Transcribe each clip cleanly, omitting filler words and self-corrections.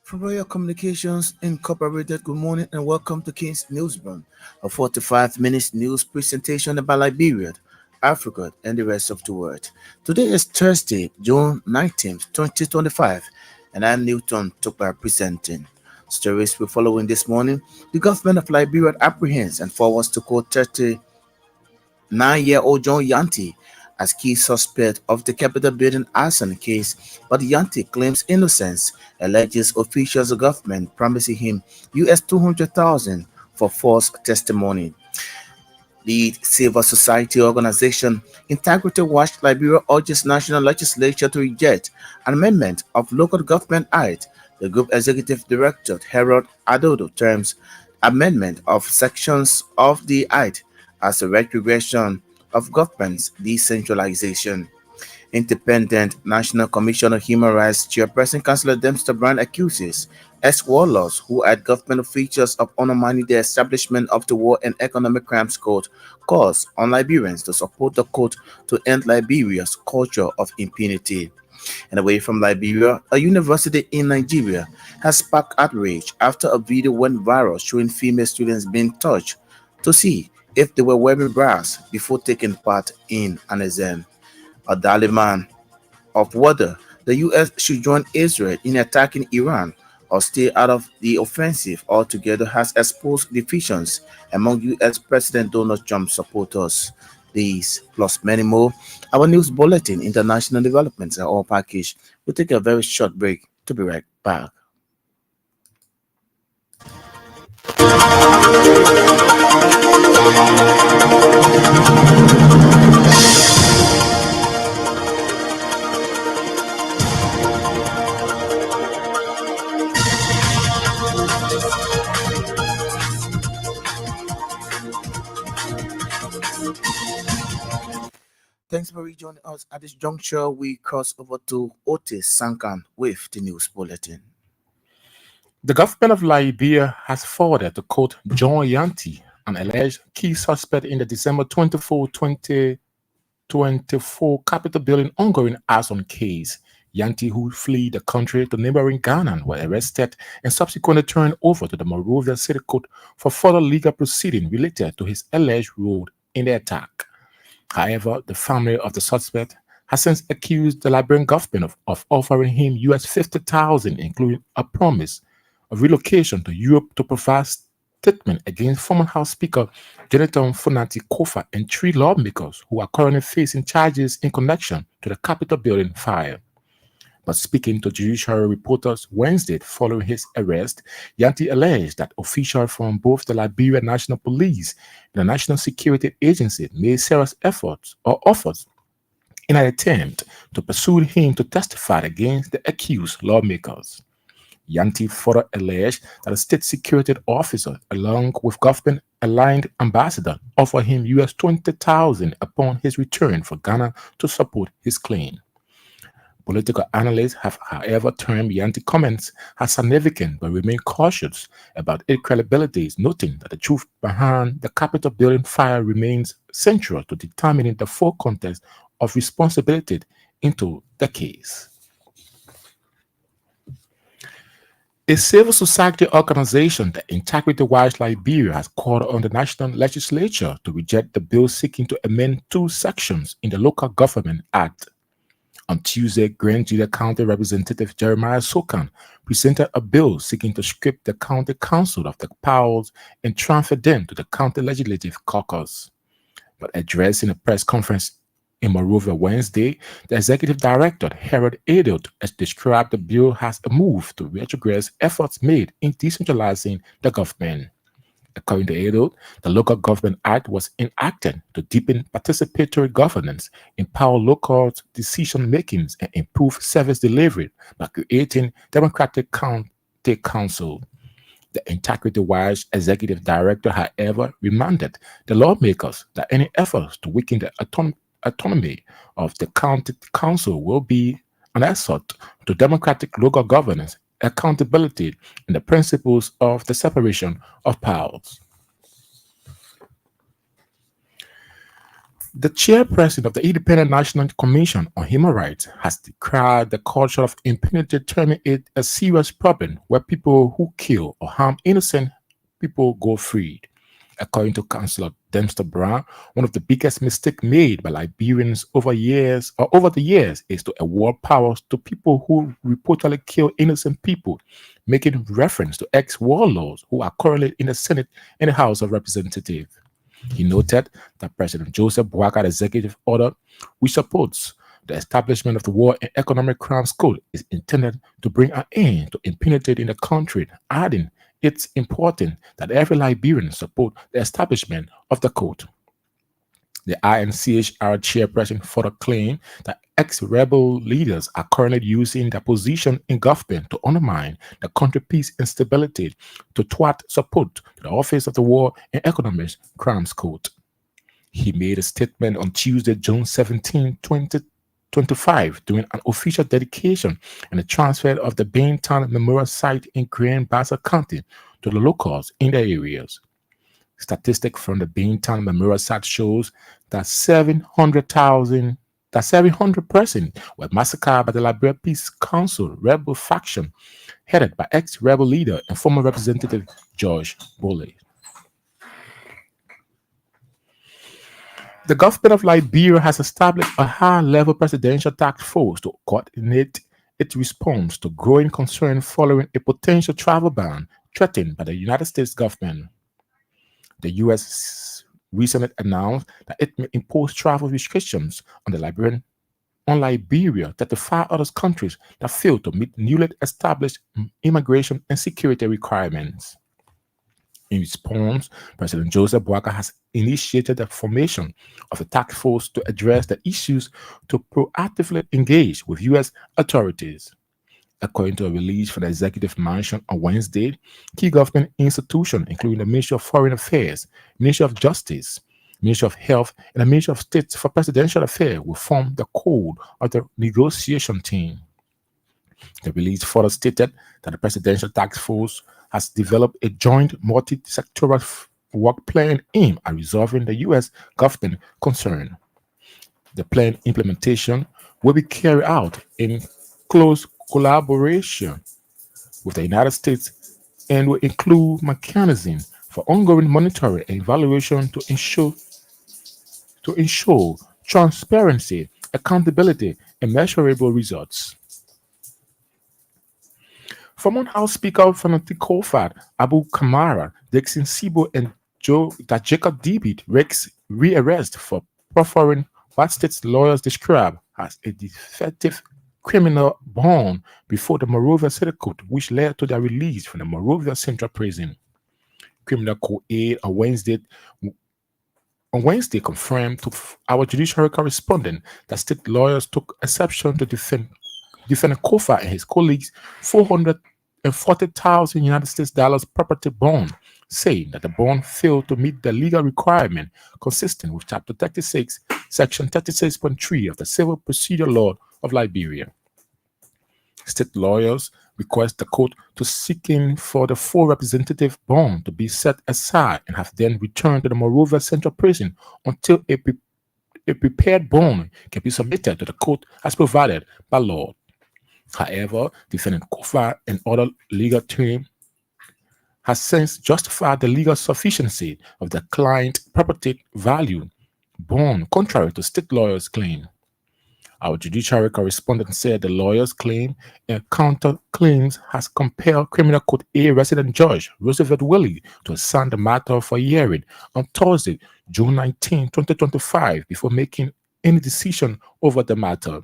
From Royal Communications Incorporated, good morning and welcome to King's Newsroom, a 45 minutes news presentation about Liberia, Africa, and the rest of the world. Today is Thursday, June 19th, 2025, and I'm Newton Tupa presenting. Stories we're following this morning: the government of Liberia apprehends and forwards to court 39-year-old John Yanti as key suspect of the Capitol building arson case, but Yanti claims innocence, alleges officials of government promising him US 200,000 for false testimony. The civil society organization Integrity Watch Liberia urges national legislature to reject an amendment of Local Government Act. The group executive director Harold Adodo terms amendment of sections of the Act as a retrogression of government's decentralization. Independent National Commission on Human Rights Chairperson Councillor Dempster Brand accuses ex-warlords who are government officials of undermining the establishment of the War and Economic Crimes Court, calls on Liberians to support the court to end Liberia's culture of impunity. And away from Liberia, a university in Nigeria has sparked outrage after a video went viral showing female students being touched to see if they were wearing bras before taking part in an exam. A dilemma of whether the US should join Israel in attacking Iran or stay out of the offensive altogether has exposed divisions among US President Donald Trump supporters. These, plus many more, our news bulletin, international developments are all packaged. We'll take a very short break to be right back. Thanks for rejoining us at this juncture. We cross over to Otis Sankan with the news bulletin. The government of Liberia has forwarded to court John Yanti, an alleged key suspect in the December 24, 2024 Capitol building ongoing arson case. Yanti, who fled the country to neighboring Ghana, were arrested and subsequently turned over to the Monrovia City Court for further legal proceeding related to his alleged role in the attack. However, the family of the suspect has since accused the Liberian government of offering him US 50,000, including a promise of relocation to Europe to provide statement against former House Speaker Jonathan Funanti Kofa and three lawmakers who are currently facing charges in connection to the Capitol building fire. But speaking to judicial reporters Wednesday following his arrest, Yanti alleged that officials from both the Liberian National Police and the National Security Agency made serious efforts or offers in an attempt to persuade him to testify against the accused lawmakers. Yanti further alleged that a state security officer, along with government-aligned ambassador, offered him US 20,000 upon his return for Ghana to support his claim. Political analysts have, however, termed Yanti comments as significant but remain cautious about its credibility, noting that the truth behind the Capitol building fire remains central to determining the full context of responsibility into the case. A civil society organization, the Integrity Watch Liberia, has called on the national legislature to reject the bill seeking to amend two sections in the Local Government Act. On Tuesday, Grand Julia County Representative Jeremiah Sokan presented a bill seeking to strip the county council of their powers and transfer them to the county legislative caucus. But addressing a press conference in Monrovia Wednesday, the executive director, Harold Adodo, has described the bill as a move to retrogress efforts made in decentralizing the government. According to Adodo, the Local Government Act was enacted to deepen participatory governance, empower local decision-making, and improve service delivery by creating democratic county council. The Integrity Watch executive director, however, reminded the lawmakers that any efforts to weaken the autonomy of the county council will be an assault to democratic local governance, accountability, and the principles of the separation of powers. The chairperson of the Independent National Commission on Human Rights has declared the culture of impunity, turning it a serious problem where people who kill or harm innocent people go free. According to Councillor Dempster Brown, one of the biggest mistakes made by Liberians over the years is to award powers to people who reportedly kill innocent people, making reference to ex-warlords who are currently in the Senate and the House of Representatives. He noted that President Joseph Boakar's executive order, which supports the establishment of the War and Economic Crimes Code, is intended to bring an end to impunity in the country, adding it's important that every Liberian support the establishment of the code. The INCHR chairperson further claimed that ex-rebel leaders are currently using their position in government to undermine the country's peace and stability to thwart support to the Office of the War and Economic Crimes Court. He made a statement on Tuesday, June 17, 2025, during an official dedication and the transfer of the Baintown Memorial Site in Grand Bassa County to the locals in the areas. Statistic from the Baintown Memorial Site shows that 700 persons were massacred by the Liberia Peace Council rebel faction headed by ex-rebel leader and former representative George Boley. The government of Liberia has established a high-level presidential task force to coordinate its response to growing concern following a potential travel ban threatened by the United States government. The U.S. recently announced that it may impose travel restrictions on Liberia, 35 other countries that fail to meet newly established immigration and security requirements. In response, President Joseph Boakai has initiated the formation of a task force to address the issues to proactively engage with U.S. authorities. According to a release from the Executive Mansion on Wednesday, key government institutions, including the Ministry of Foreign Affairs, Ministry of Justice, Ministry of Health, and the Ministry of State for Presidential Affairs, will form the core of the negotiation team. The release further stated that the Presidential Task Force has developed a joint multi-sectoral work plan aimed at resolving the U.S. government concern. The plan implementation will be carried out in close collaboration with the United States and will include mechanisms for ongoing monitoring and evaluation to ensure transparency, accountability, and measurable results. Former House Speaker Fanatic Kofad, Abu Kamara, Dixon Sibo, and Jacob Debit risks rearrest for proffering what state's lawyers describe as a defective criminal bond before the Monrovia City Court, which led to their release from the Monrovia Central Prison. Criminal Court aid on Wednesday confirmed to our judiciary correspondent that state lawyers took exception to Defendant Kofa and his colleagues' $440,000 United States dollars property bond, saying that the bond failed to meet the legal requirement consistent with Chapter 36, Section 36.3 of the Civil Procedure Law of Liberia. State lawyers request the court to seek in for the full representative bond to be set aside and have then returned to the Monrovia Central Prison until a prepared bond can be submitted to the court as provided by law. However, defendant Kofa and other legal team has since justified the legal sufficiency of the client property value bond contrary to state lawyers' claim. Our judiciary correspondent said the lawyers' claim and counterclaims has compelled Criminal Court A resident judge Roosevelt Willie to assign the matter for hearing on Thursday, June 19, 2025, before making any decision over the matter.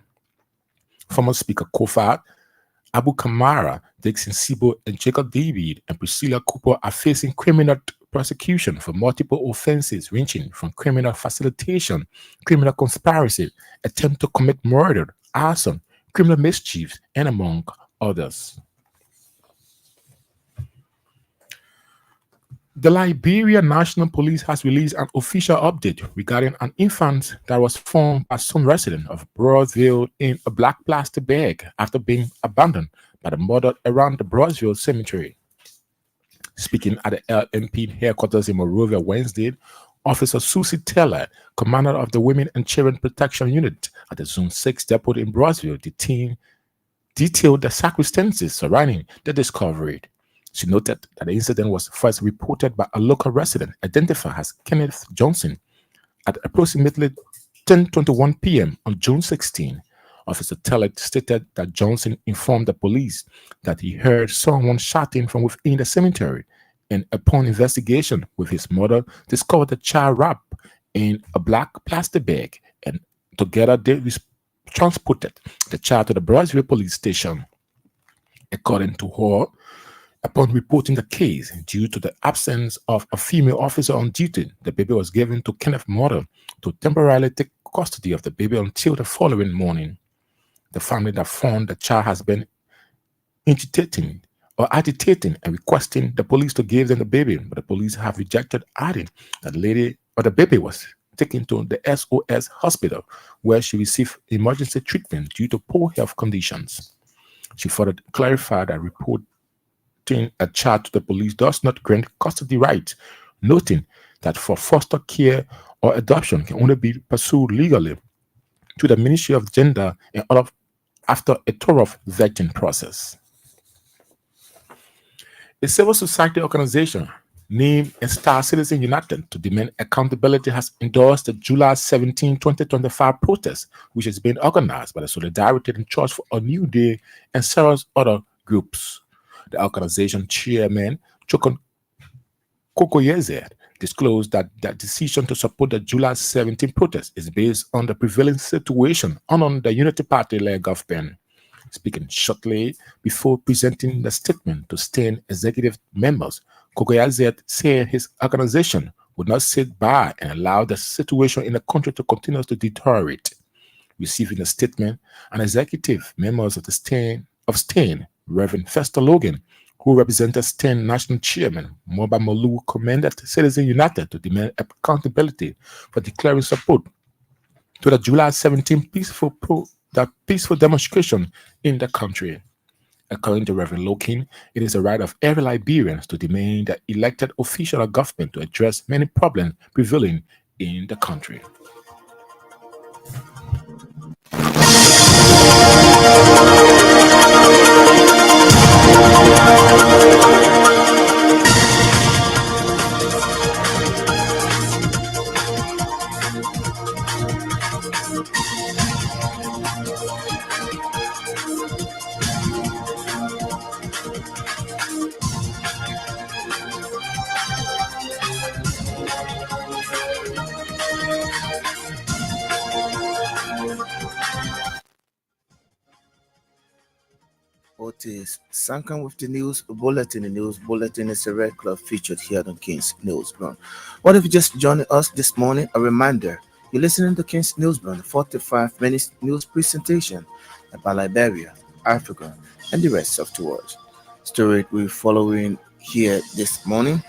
Former Speaker Kofa, Abu Kamara, Dixon Sibo, and Jacob David and Priscilla Cooper are facing criminal prosecution for multiple offenses ranging from criminal facilitation, criminal conspiracy, attempt to commit murder, arson, criminal mischief, and among others. The Liberia National Police has released an official update regarding an infant that was found by some resident of Broadville in a black plastic bag after being abandoned by the mother around the Broadville Cemetery. Speaking at the LMP headquarters in Monrovia Wednesday, Officer Susie Taylor, commander of the Women and Children Protection Unit at the Zone 6 depot in Brownsville, detailed the circumstances surrounding the discovery. She noted that the incident was first reported by a local resident identified as Kenneth Johnson at approximately 10:21 p.m. on June 16. Officer Taylor stated that Johnson informed the police that he heard someone shouting from within the cemetery, and upon investigation with his mother, discovered the child wrapped in a black plastic bag, and together they transported the child to the Brownsville police station. According to her, upon reporting the case, due to the absence of a female officer on duty, the baby was given to Kenneth's mother to temporarily take custody of the baby until the following morning. The family that found the child has been agitating and requesting the police to give them the baby, but the police have rejected, adding that the baby was taken to the SOS hospital where she received emergency treatment due to poor health conditions. She further clarified that reporting a child to the police does not grant custody rights, noting that for foster care or adoption can only be pursued legally to the Ministry of Gender and all of after a thorough vetting process. A civil society organization named Star Citizen United to demand accountability has endorsed the July 17, 2025 protest, which is being organized by the Solidarity and Church for a New Day and several other groups. The organization chairman, Chokon Kokoyeze, disclosed that the decision to support the July 17 protest is based on the prevailing situation on the Unity Party-led government. Speaking shortly before presenting the statement to state executive members, Kokoyeze said his organization would not sit by and allow the situation in the country to continue to deteriorate. Receiving a statement, an executive members of STAN, Reverend Fester Logan, who represented STAN National Chairman Moba Molu, commended Citizen United to demand accountability for declaring support to the July 17 peaceful demonstration in the country. According to Reverend Logan, it is the right of every Liberian to demand the elected official of government to address many problems prevailing in the country. Otis Sankan with the news bulletin. The news bulletin is a regular featured here on King's Newsroom. What if you just joined us this morning? A reminder you're listening to King's Newsroom, 45 minutes news presentation about Liberia, Africa, and the rest of the world. Story we're following here this morning.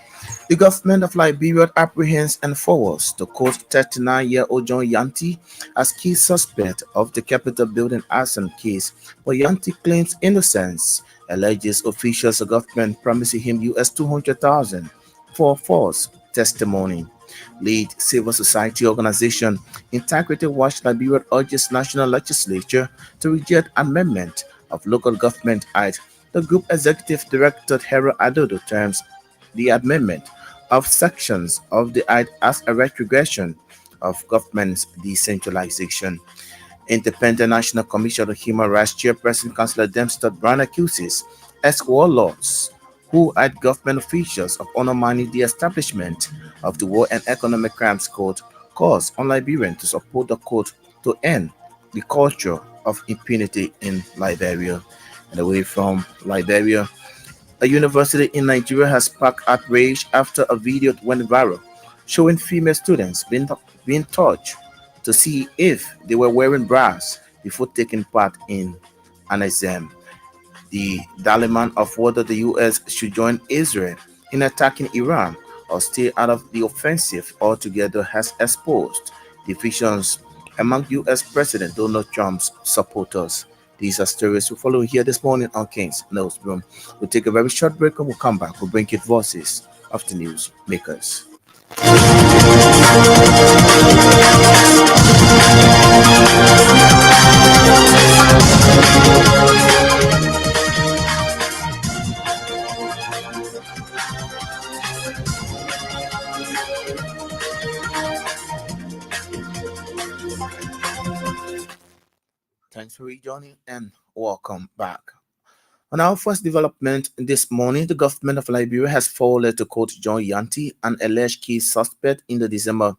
The government of Liberia apprehends and forwards to court 39-year-old John Yanti as key suspect of the Capitol building arson case, but Yanti claims innocence, alleges officials of government promising him US 200,000 for false testimony. Lead civil society organization Integrity Watch Liberia urges national legislature to reject amendment of Local Government Act. The group executive director Hera Adodo terms the amendment of sections of the Act as a retrogression of government's decentralization. Independent National Commission on Human Rights Chairperson Councillor Dempster Brown accuses ex-warlords who are government officials of undermining the establishment of the War and Economic Crimes Court, calls on Liberians to support the court to end the culture of impunity in Liberia. And away from Liberia, a university in Nigeria has sparked outrage after a video went viral showing female students being touched to see if they were wearing bras before taking part in an exam. The dilemma of whether the US should join Israel in attacking Iran or stay out of the offensive altogether has exposed divisions among US President Donald Trump's supporters. These are stories we follow here this morning on King's Newsroom. We'll take a very short break and we'll come back. We'll bring you voices of the news makers. Thanks for rejoining and welcome back. On our first development this morning, the government of Liberia has forwarded to court John Yanti, an alleged key suspect in the December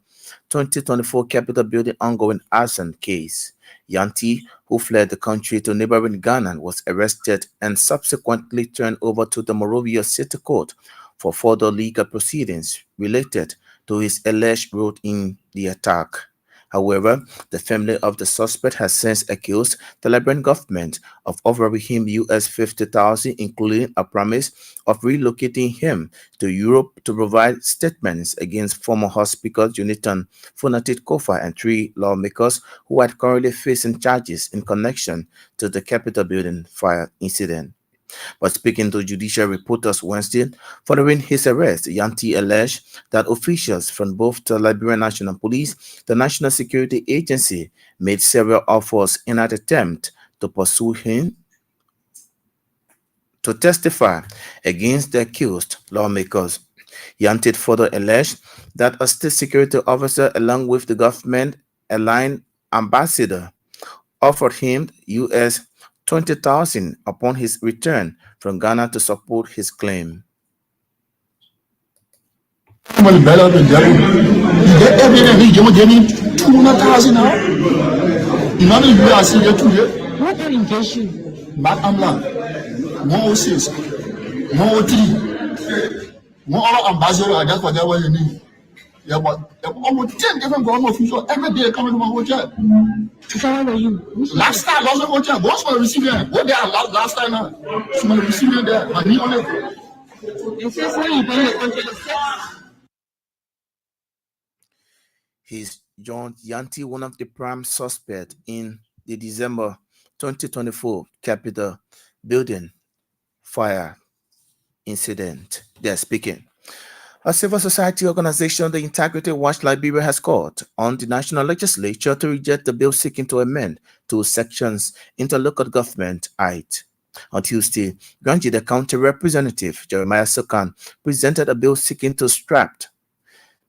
2024 Capitol building ongoing arson case. Yanti, who fled the country to neighboring Ghana, was arrested and subsequently turned over to the Monrovia City Court for further legal proceedings related to his alleged role in the attack. However, the family of the suspect has since accused the Liberian government of offering him US 50,000, including a promise of relocating him to Europe to provide statements against former House Speaker Jonathan Funatit Kofa and three lawmakers who are currently facing charges in connection to the Capitol building fire incident. But speaking to judicial reporters Wednesday, following his arrest, Yanti alleged that officials from both the Liberian National Police, the National Security Agency, made several offers in an attempt to pursue him to testify against the accused lawmakers. Yanti further alleged that a state security officer, along with the government-aligned ambassador, offered him US 20,000 upon his return from Ghana to support his claim. Money better than devil. You get everything he gave me 200,000 now. You know you are seeing it too. What will engage you? But I'm like 106, 103, one other ambassador. I just whatever you need. Yeah, but almost 10 different government officials every day coming to my hotel. So where were you? Last time, last hotel, boss for receiving. What they are last time now? Someone receiving there. My knee on it. It says when you bring the country to sex. He's John Yanti, one of the prime suspects in the December 2024 Capitol building fire incident. They're speaking. A civil society organization, the Integrity Watch Liberia, has called on the national legislature to reject the bill seeking to amend two sections into Local Government Act. On Tuesday, Granji, the county representative, Jeremiah Sokan, presented a bill seeking to strap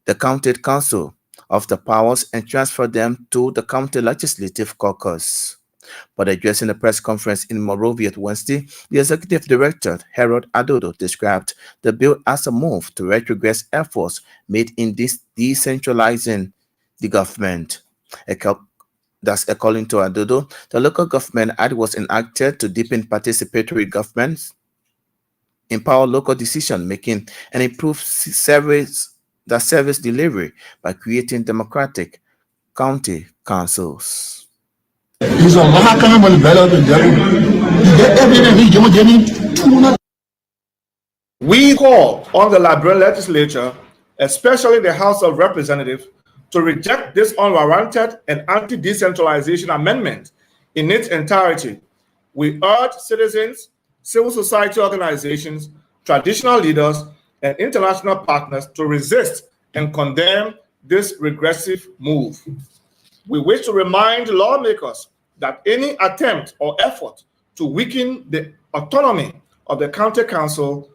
the county council of the powers and transfer them to the county legislative caucus. But addressing a press conference in Monrovia Wednesday, the executive director, Harold Adodo, described the bill as a move to retrogress efforts made in decentralizing the government. Thus, according to Adodo, the Local Government Act was enacted to deepen participatory governments, empower local decision-making, and improve service delivery by creating democratic county councils. He's a lot of money better than devil. You get everything he gave me 200. We call on the Liberian legislature, especially the House of Representatives, to reject this unwarranted and anti-decentralization amendment in its entirety. We urge citizens, civil society organizations, traditional leaders, and international partners to resist and condemn this regressive move. We wish to remind lawmakers that any attempt or effort to weaken the autonomy of the county council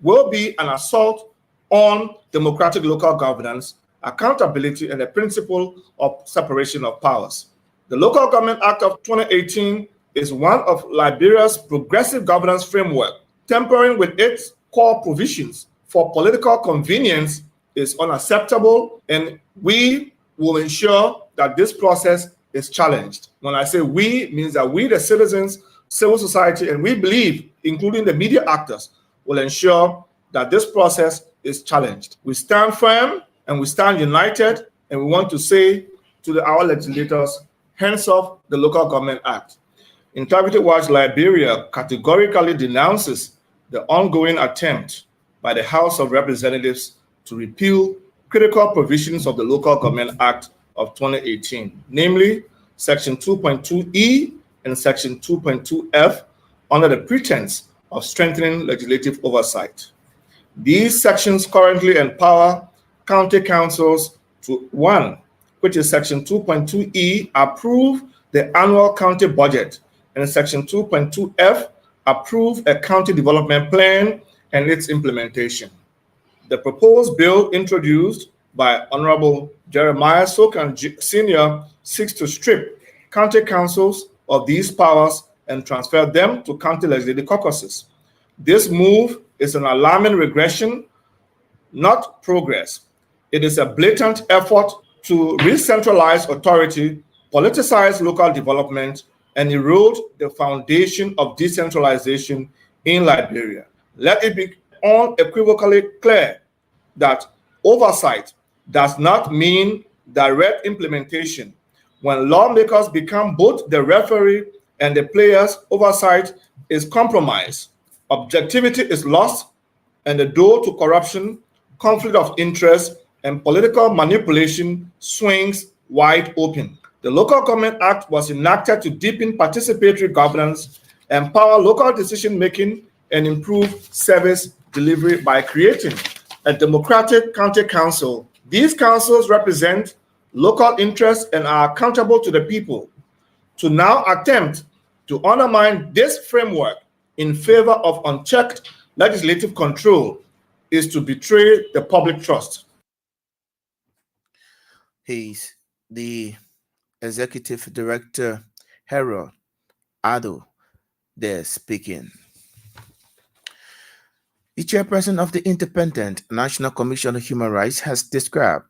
will be an assault on democratic local governance, accountability, and the principle of separation of powers. The Local Government Act of 2018 is one of Liberia's progressive governance framework. Tampering with its core provisions for political convenience is unacceptable, and we will ensure that this process is challenged. When I say we, it means that we, the citizens, civil society, and we believe, including the media actors, will ensure that this process is challenged. We stand firm and we stand united, and we want to say to our legislators, hands off the Local Government Act. Integrity Watch Liberia categorically denounces the ongoing attempt by the House of Representatives to repeal critical provisions of the Local Government Act of 2018, namely Section 2.2E and Section 2.2F, under the pretense of strengthening legislative oversight. These sections currently empower county councils to one, which is Section 2.2E, approve the annual county budget, and Section 2.2F, approve a county development plan and its implementation. The proposed bill introduced by Honorable Jeremiah Sokan Sr. seeks to strip county councils of these powers and transfer them to county legislative caucuses. This move is an alarming regression, not progress. It is a blatant effort to re-centralize authority, politicize local development, and erode the foundation of decentralization in Liberia. Let it be unequivocally clear that oversight does not mean direct implementation. When lawmakers become both the referee and the players, oversight is compromised, objectivity is lost, and the door to corruption, conflict of interest, and political manipulation swings wide open. The Local Government Act was enacted to deepen participatory governance, empower local decision-making, and improve service delivery by creating a democratic county council. These councils represent local interests and are accountable to the people. To now attempt to undermine this framework in favor of unchecked legislative control is to betray the public trust. He's the executive director, Harold Ado, there speaking. The chairperson of the Independent National Commission on Human Rights has decried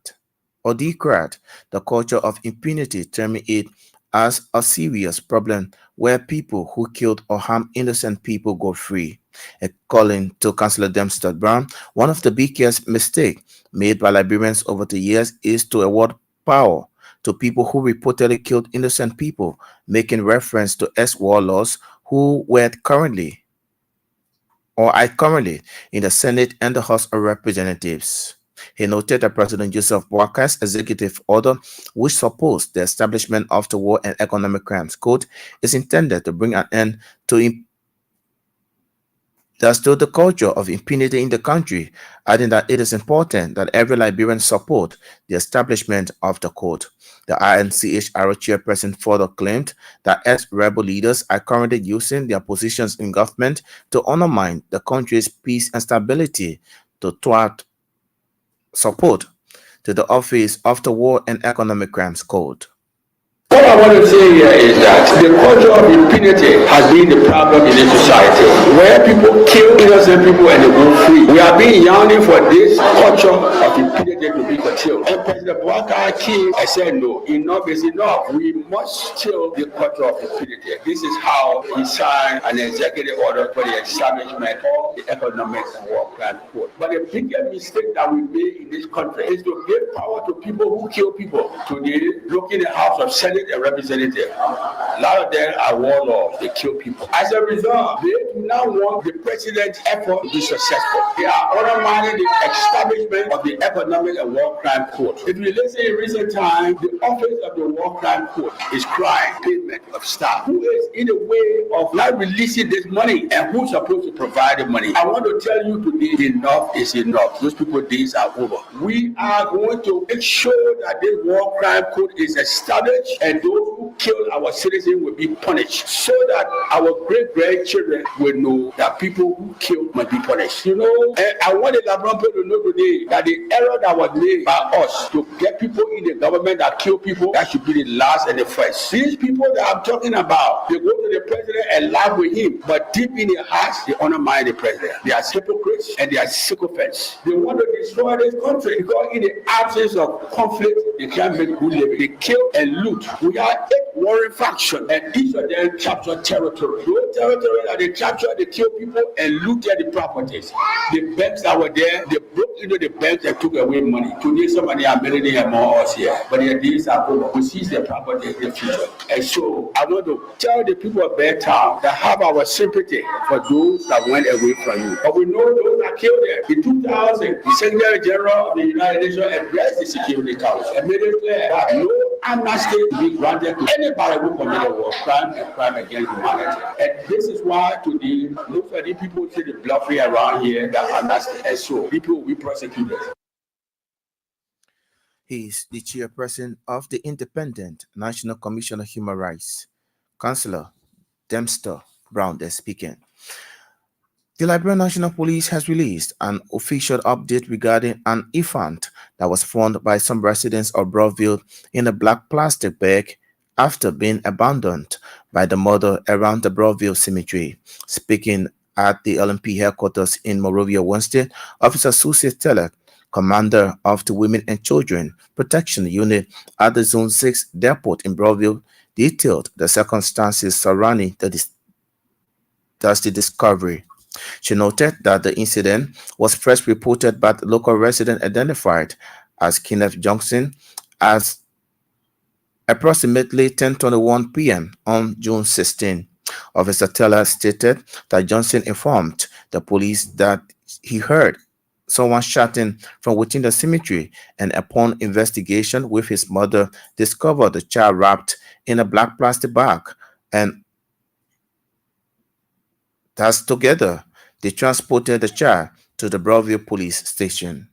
the culture of impunity, terming it as a serious problem where people who killed or harmed innocent people go free. According to Councillor Dempster Brown, one of the biggest mistakes made by Liberians over the years is to award power to people who reportedly killed innocent people, making reference to ex-warlords who are currently in the Senate and the House of Representatives. He noted that President Joseph Boakar's executive order, which supports the establishment of the War and Economic Crimes Code, is intended to bring an end to the culture of impunity in the country, adding that it is important that every Liberian support the establishment of the code. The INCHR chairperson further claimed that ex-rebel leaders are currently using their positions in government to undermine the country's peace and stability to thwart support to the Office of the War and Economic Crimes Code. What I want to say here is that the culture of impunity has been the problem in this society, where people kill innocent people and they go free. We have been yearning for this culture of impunity to be curtailed. And President Boakar came and said, no, enough is enough. We must kill the culture of impunity. This is how he signed an executive order for the establishment of the Economic and War Crime Code. But the biggest mistake that we made in this country is to give power to people who kill people. Today, look in the House of Senate and representative. A lot of them are warlords, they kill people. As a result, they do not want the president's effort to be successful. They are undermining the establishment of the Economic and War Crime Code. If you listen in recent times, the office of the War Crime Code is crying payment of staff. Who is in the way of not releasing this money and who's supposed to provide the money? I want to tell you today, enough is enough. Those people's days are over. We are going to make sure that this War Crime Code is established and those who kill our citizens will be punished, so that our great-grandchildren will know that people who kill must be punished. You know, and I want the Liberian people to know today that the error that was made by us to get people in the government that kill people, that should be the last and the first. These people that I'm talking about, they go to the president and laugh with him, but deep in their hearts, they undermine the president. They are hypocrites and they are sycophants. They want to destroy this country because in the absence of conflict, they can't make good living. They kill and loot. We are 8 warring factions, and each of them capture territory. Those territory that they capture, they kill people and looted the properties. The banks that were there, they broke into the banks and took away money. Today, somebody are millionaires more us here, but their days are over. We seize their property in the future. And so, I want to tell the people of Beartown that have our sympathy for those that went away from you. But we know those that killed them. In 2000, the Secretary General of the United Nations addressed the Security Council and made it clear that no amnesty to be granted to anybody who committed war crime and crime against humanity. And this is why today most of the people say the bluffing around here that amnesty, and so people will be prosecuted. He is the chairperson of the Independent National Commission on Human Rights. Councillor Dempster Brown is speaking. The Liberian National Police has released an official update regarding an infant that was found by some residents of Broadville in a black plastic bag after being abandoned by the mother around the Broadville cemetery. Speaking at the LMP headquarters in Monrovia, Wednesday, Officer Susie Teller, commander of the Women and Children Protection Unit at the Zone 6 depot in Broadville, detailed the circumstances surrounding the discovery. She noted that the incident was first reported by the local resident identified as Kenneth Johnson as approximately 10:21 p.m. on June 16. Officer Teller stated that Johnson informed the police that he heard someone shouting from within the cemetery, and upon investigation with his mother, discovered the child wrapped in a black plastic bag, and thus together they transported the child to the Broadville police station.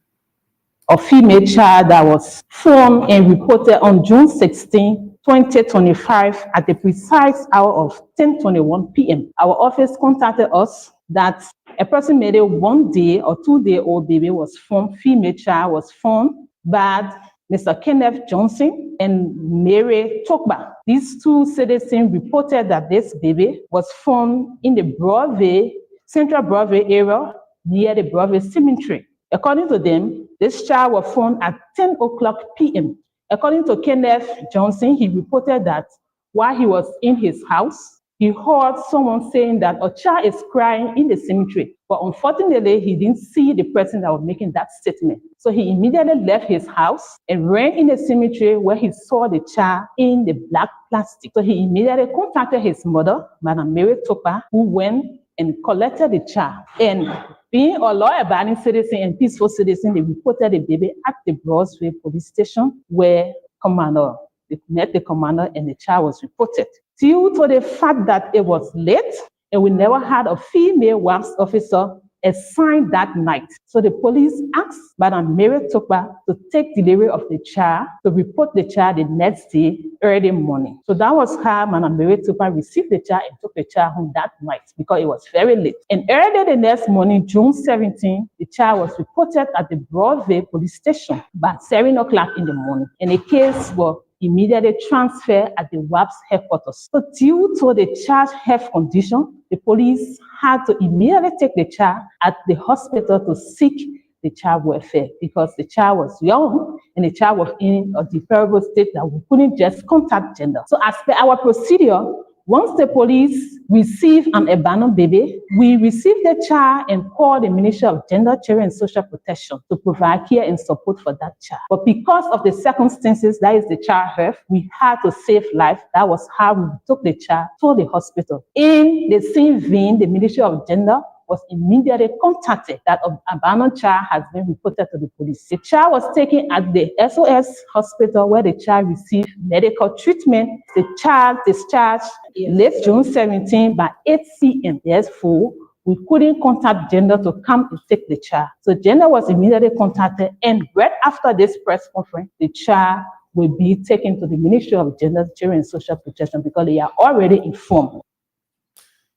A female child that was found and reported on June 16, 2025 at the precise hour of 10:21 p.m. Our office contacted us that approximately 1 day or 2-day-old baby was found, female child was found by Mr. Kenneth Johnson and Mary Tokba. These two citizens reported that this baby was found in the Broadway, Central Broadway area near the Broadway Cemetery. According to them, this child was found at 10 o'clock p.m. According to Kenneth Johnson, he reported that while he was in his house, he heard someone saying that a child is crying in the cemetery. But unfortunately, he didn't see the person that was making that statement. So he immediately left his house and ran in the cemetery where he saw the child in the black plastic. So he immediately contacted his mother, Madam Mary Topa, who went and collected the child. And being a law-abiding citizen and peaceful citizen, they reported the baby at the Broadway police station where they met the commander and the child was reported. Due to the fact that it was late and we never had a female WAPS officer assigned that night. So the police asked Madam Mary Topa to take delivery of the child, to report the child the next day, early morning. So that was how Madam Mary Topa received the child and took the child home that night because it was very late. And early the next morning, June 17, the child was reported at the Broadway police station by 7 o'clock in the morning. And the case was immediately transferred at the WAPS headquarters. So due to the child's health condition, the police had to immediately take the child at the hospital to seek the child welfare because the child was young and the child was in a deplorable state that we couldn't just contact gender. So as per our procedure, once the police receive an abandoned baby, we receive the child and call the Ministry of Gender, Children and Social Protection to provide care and support for that child. But because of the circumstances, that is the child health, we had to save life. That was how we took the child to the hospital. In the same vein, the Ministry of Gender was immediately contacted that an abandoned child has been reported to the police. The child was taken at the SOS hospital where the child received medical treatment. The child discharged late June 17 by 8 p.m. Therefore, we couldn't contact gender to come and take the child. So gender was immediately contacted, and right after this press conference, the child will be taken to the Ministry of Gender, Children and Social Protection because they are already informed.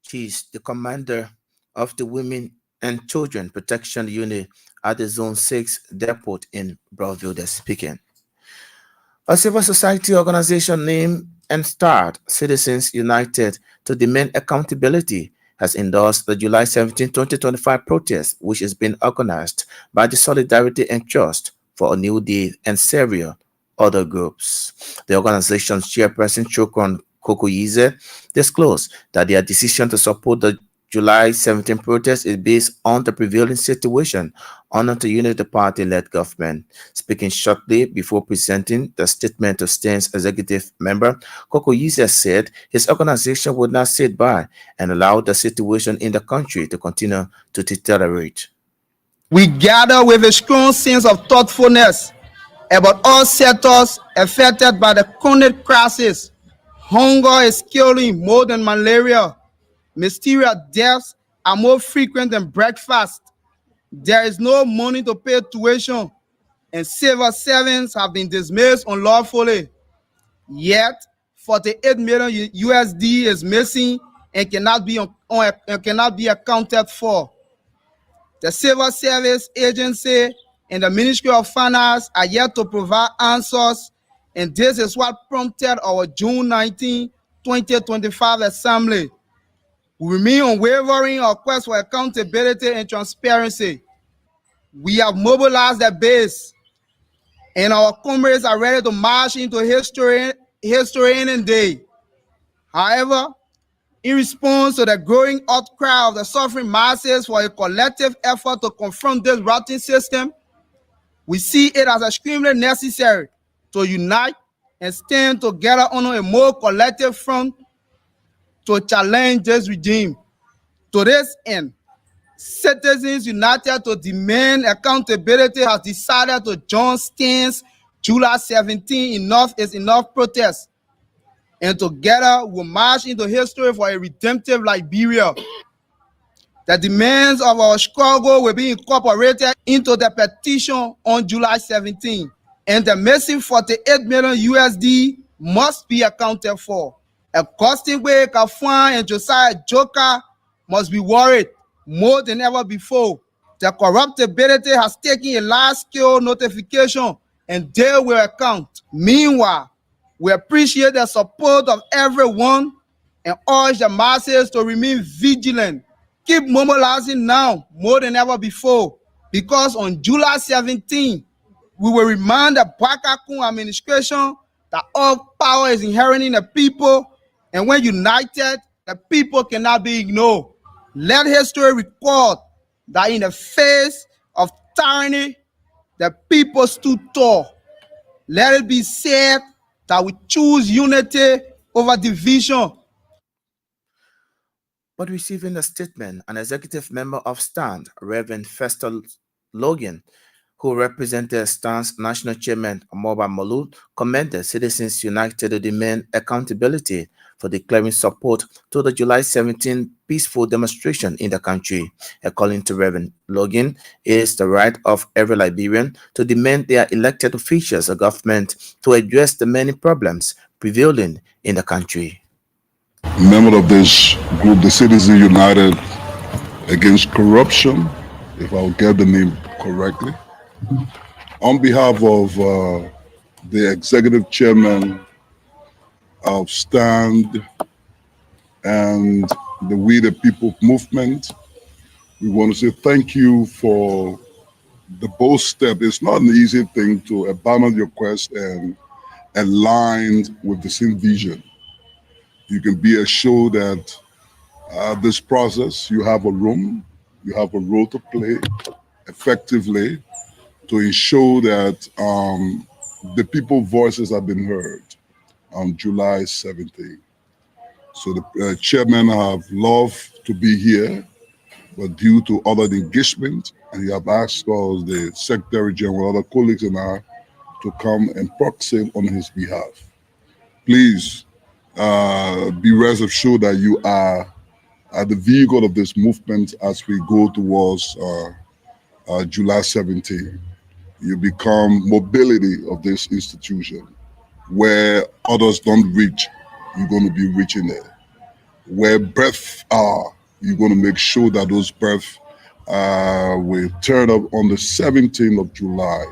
She's the commander of the Women and Children Protection Unit at the Zone 6 depot in Broadville that's speaking. A civil society organization named and starred Citizens United to Demand Accountability has endorsed the July 17, 2025 protest, which is being organized by the Solidarity and Trust for a New Day and several other groups. The organization's chairperson, Chokron Kokoyize, disclosed that their decision to support the July 17 protest is based on the prevailing situation under the Unity Party-led government. Speaking shortly before presenting the statement to STAN's executive member, Kokoyize said his organization would not sit by and allow the situation in the country to continue to deteriorate. We gather with a strong sense of thoughtfulness about all sectors affected by the chronic crisis. Hunger is killing more than malaria. Mysterious deaths are more frequent than breakfast. There is no money to pay tuition, and civil servants have been dismissed unlawfully. Yet, 48 million USD is missing and cannot be accounted for. The Civil Service Agency and the Ministry of Finance are yet to provide answers, and this is what prompted our June 19, 2025 assembly. We remain unwavering our quest for accountability and transparency. We have mobilized the base, and our comrades are ready to march into history any day. However, in response to the growing outcry of the suffering masses for a collective effort to confront this rotten system, we see it as extremely necessary to unite and stand together on a more collective front to challenge this regime. To this end, Citizens United to Demand Accountability has decided to join Stan's July 17 Enough is Enough protest, and together we'll march into history for a redemptive Liberia. The demands of our struggle will be incorporated into the petition on July 17, and the missing 48 million USD must be accounted for. Augustine Way, Kafwan, and Josiah Joker must be worried more than ever before. The corruptibility has taken a large-scale notification, and they will account. Meanwhile, we appreciate the support of everyone and urge the masses to remain vigilant. Keep mobilizing now more than ever before, because on July 17, we will remind the Bwakakun administration that all power is inherent in the people, and when united, the people cannot be ignored. Let history record that in the face of tyranny, the people stood tall. Let it be said that we choose unity over division. But receiving a statement, an executive member of STAND, Reverend Fester Logan, who represented STAND's national chairman, Amoba Malu, commended Citizens United to demand accountability for declaring support to the July 17 peaceful demonstration in the country. According to Reverend Logan, it is the right of every Liberian to demand their elected officials or government to address the many problems prevailing in the country. Member of this group, the Citizens United Against Corruption, if I'll get the name correctly, on behalf of the executive chairman of STAND and the We the People movement, we want to say thank you for the bold step. It's not an easy thing to abandon your quest and align with the same vision. You can be assured that this process, you have a role to play effectively to ensure that the people's voices have been heard on July 17. So the chairman have loved to be here, but due to other engagement, and he have asked us, the Secretary General, other colleagues and I, to come and proxy on his behalf. Please be rest assured that you are the vehicle of this movement as we go towards July 17. You become mobility of this institution. Where others don't reach, you're going to be reaching there. Where breath are, you're going to make sure that those breath will turn up on the 17th of July.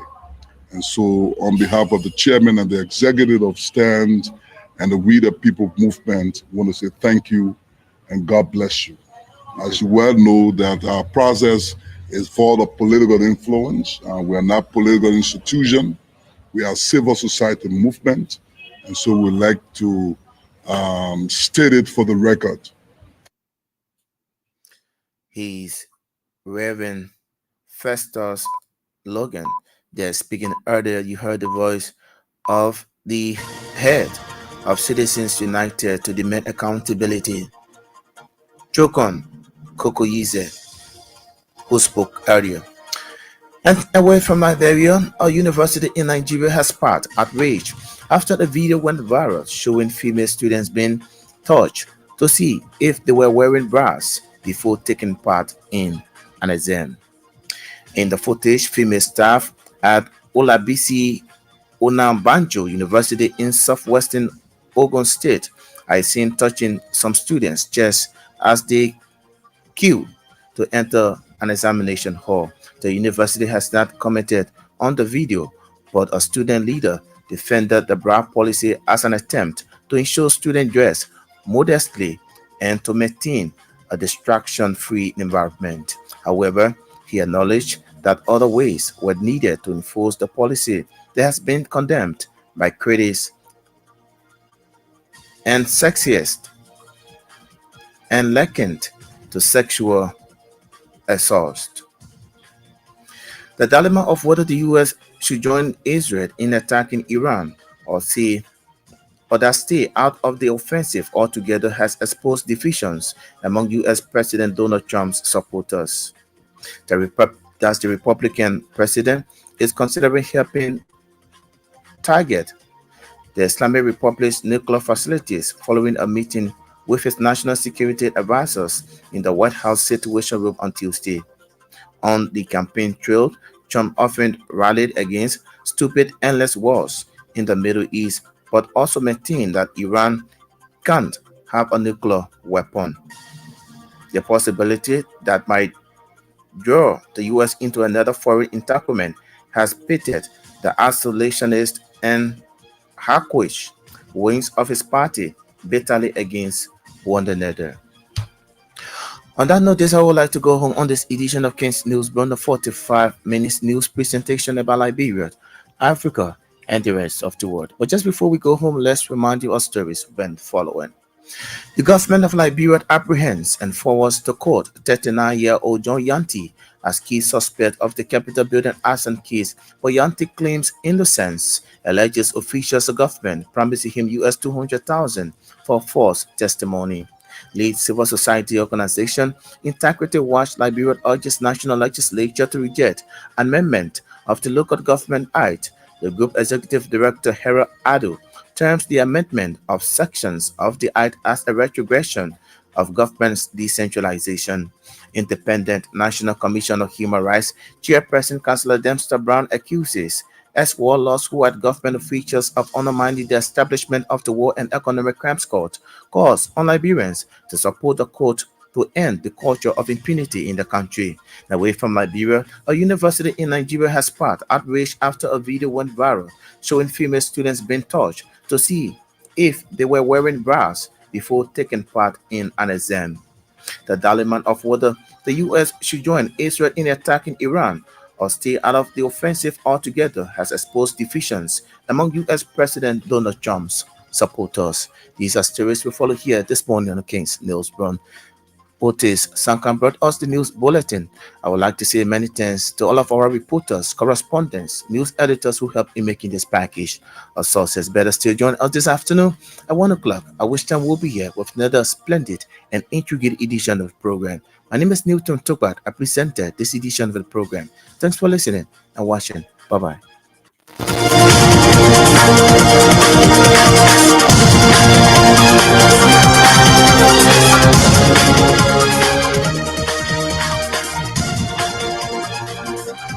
And so on behalf of the chairman and the executive of STAND and the We the People movement, I want to say thank you and God bless you. As you well know that our process is full of political influence. We are not political institution. We are civil society movement. And so we'd like to state it for the record. He's Reverend Festus Logan. They're speaking earlier. You heard the voice of the head of Citizens United to demand accountability, Jokon Kokoyize, who spoke earlier. And away from Liberia, a university in Nigeria has sparked outrage after the video went viral showing female students being touched to see if they were wearing bras before taking part in an exam. In the footage, female staff had Olabisi Onabanjo University in southwestern Ogun State, I seen touching some students' chests as they queue to enter an examination hall. The university has not commented on the video, but a student leader defended the bra policy as an attempt to ensure student dress modestly and to maintain a distraction-free environment. However, he acknowledged that other ways were needed to enforce the policy that has been condemned by critics and sexiest and likened to sexual assault. The dilemma of whether the US should join Israel in attacking Iran or that stay out of the offensive altogether has exposed divisions among US President Donald Trump's supporters. Thus, the Republican president is considering helping target the Islamic Republic's nuclear facilities following a meeting with his national security advisors in the White House Situation Room on Tuesday. On the campaign trail, Trump often rallied against stupid, endless wars in the Middle East, but also maintained that Iran can't have a nuclear weapon. The possibility that might draw the U.S. into another foreign entanglement has pitted the isolationist and hawkish wings of his party bitterly against one another. On that note, I would like to go home on this edition of King's News, Broom, the 45 minutes news presentation about Liberia, Africa, and the rest of the world. But just before we go home, let's remind you of stories when following. The government of Liberia apprehends and forwards to court 39-year-old John Yanti as key suspect of the Capitol building arson case, but Yanti claims innocence, alleges officials of government promising him US $200,000 for false testimony. Lead civil society organization Integrity Watch Liberia urges national legislature to reject amendment of the Local Government Act. The group executive director Hera Adu terms the amendment of sections of the Act as a retrogression of government's decentralization. Independent National Commission of Human Rights Chairperson Councillor Dempster Brown accuses ex-warlords who had government officials of undermining the establishment of the War and Economic Crimes Court, calls on Liberians to support the court to end the culture of impunity in the country. Away from Liberia, a university in Nigeria has sparked outrage after a video went viral showing female students being touched to see if they were wearing bras before taking part in an exam. The dilemma of whether the U.S. should join Israel in attacking Iran or stay out of the offensive altogether has exposed divisions among U.S. President Donald Trump's supporters. These are stories we follow here this morning on the King's News Broom. Otis Sankan brought us the news bulletin. I would like to say many thanks to all of our reporters, correspondents, news editors who helped in making this package. Our sources better still join us this afternoon at 1 o'clock. I wish time we'll be here with another splendid and intriguing edition of the program. My name is Newton Tugbart. I presented this edition of the program. Thanks for listening and watching. Bye-bye.